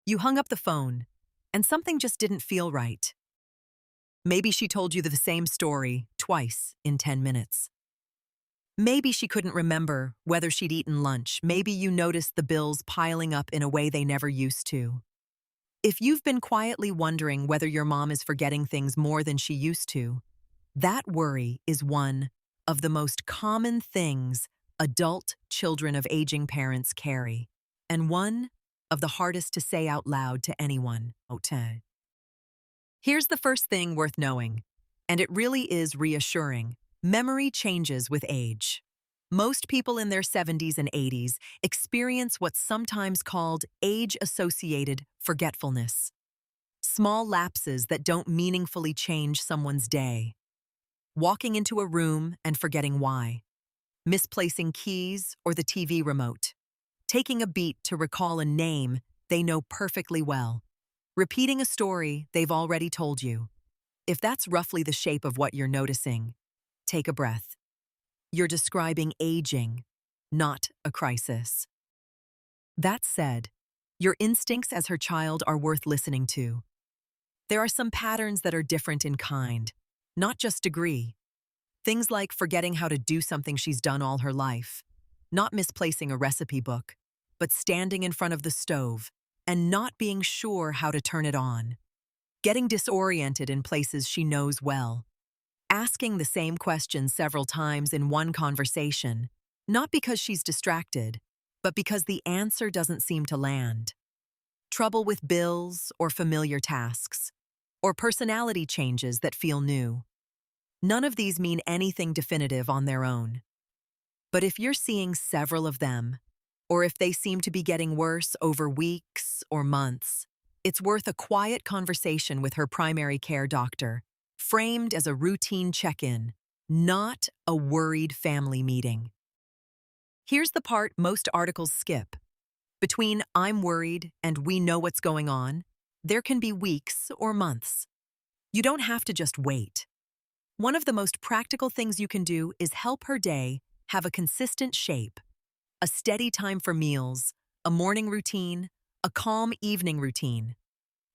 You hung up the phone, and something just didn't feel right. Maybe she told you the same story twice in 10 minutes. Maybe she couldn't remember whether she'd eaten lunch. Maybe you noticed the bills piling up in a way they never used to. If you've been quietly wondering whether your mom is forgetting things more than she used to, that worry is one of the most common things adult children of aging parents carry, and one of the hardest to say out loud to anyone. Okay. Here's the first thing worth knowing, and it really is reassuring. Memory changes with age. Most people in their 70s and 80s experience what's sometimes called age-associated forgetfulness. Small lapses that don't meaningfully change someone's day. Walking into a room and forgetting why. Misplacing keys or the TV remote. Taking a beat to recall a name they know perfectly well. Repeating a story they've already told you. If that's roughly the shape of what you're noticing, take a breath. You're describing aging, not a crisis. That said, your instincts as her child are worth listening to. There are some patterns that are different in kind, not just degree. Things like forgetting how to do something she's done all her life, not misplacing a recipe book, but standing in front of the stove and not being sure how to turn it on. Getting disoriented in places she knows well. Asking the same question several times in one conversation, not because she's distracted, but because the answer doesn't seem to land. Trouble with bills or familiar tasks, or personality changes that feel new. None of these mean anything definitive on their own. But if you're seeing several of them, or if they seem to be getting worse over weeks or months, it's worth a quiet conversation with her primary care doctor, framed as a routine check-in, not a worried family meeting. Here's the part most articles skip. Between "I'm worried" and "we know what's going on," there can be weeks or months. You don't have to just wait. One of the most practical things you can do is help her day have a consistent shape. A steady time for meals, a morning routine, a calm evening routine.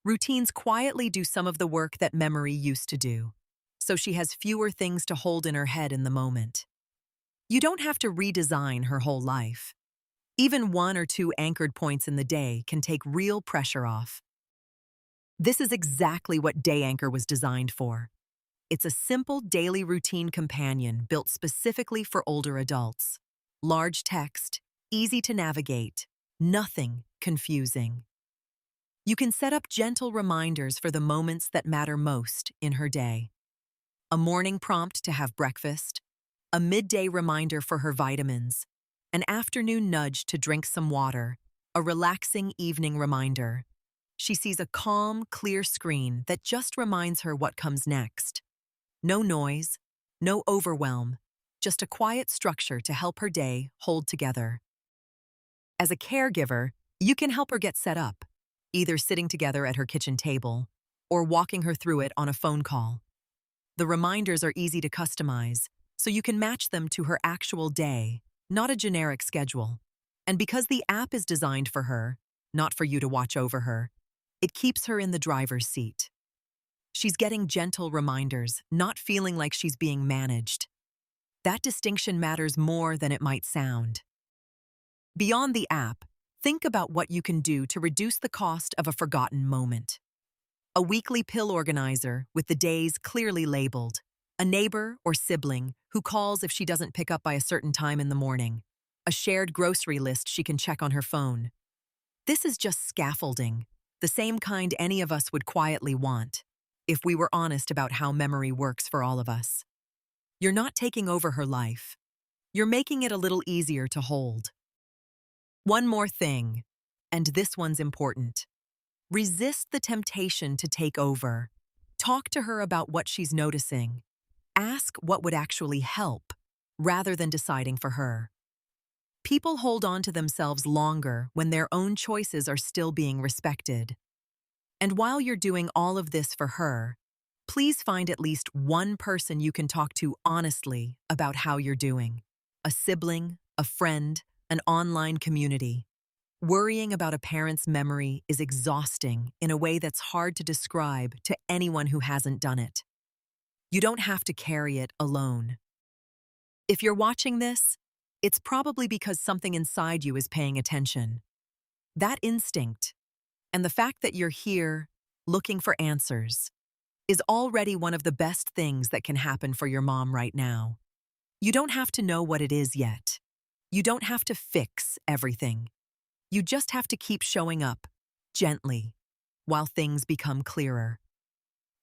Routines quietly do some of the work that memory used to do, so she has fewer things to hold in her head in the moment. You don't have to redesign her whole life. Even one or two anchored points in the day can take real pressure off. This is exactly what DayAnchor was designed for. It's a simple daily routine companion built specifically for older adults. Large text, easy to navigate, nothing confusing. You can set up gentle reminders for the moments that matter most in her day. A morning prompt to have breakfast, a midday reminder for her vitamins, an afternoon nudge to drink some water, a relaxing evening reminder. She sees a calm, clear screen that just reminds her what comes next. No noise, no overwhelm, just a quiet structure to help her day hold together. As a caregiver, you can help her get set up, either sitting together at her kitchen table or walking her through it on a phone call. The reminders are easy to customize, so you can match them to her actual day, not a generic schedule. And because the app is designed for her, not for you to watch over her, it keeps her in the driver's seat. She's getting gentle reminders, not feeling like she's being managed. That distinction matters more than it might sound. Beyond the app, think about what you can do to reduce the cost of a forgotten moment. A weekly pill organizer with the days clearly labeled. A neighbor or sibling who calls if she doesn't pick up by a certain time in the morning. A shared grocery list she can check on her phone. This is just scaffolding, the same kind any of us would quietly want, if we were honest about how memory works for all of us. You're not taking over her life. You're making it a little easier to hold. One more thing, and this one's important. Resist the temptation to take over. Talk to her about what she's noticing. Ask what would actually help, rather than deciding for her. People hold on to themselves longer when their own choices are still being respected. And while you're doing all of this for her, please find at least one person you can talk to honestly about how you're doing. A sibling, a friend, an online community. Worrying about a parent's memory is exhausting in a way that's hard to describe to anyone who hasn't done it. You don't have to carry it alone. If you're watching this, it's probably because something inside you is paying attention. That instinct, and the fact that you're here, looking for answers, is already one of the best things that can happen for your mom right now. You don't have to know what it is yet. You don't have to fix everything. You just have to keep showing up, gently, while things become clearer.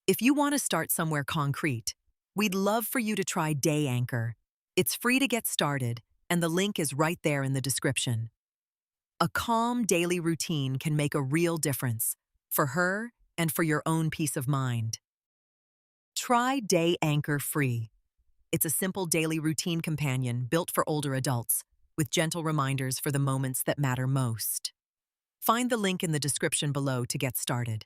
If you want to start somewhere concrete, we'd love for you to try DayAnchor. It's free to get started, and the link is right there in the description. A calm daily routine can make a real difference for her and for your own peace of mind. Try DayAnchor free. It's a simple daily routine companion built for older adults, with gentle reminders for the moments that matter most. Find the link in the description below to get started.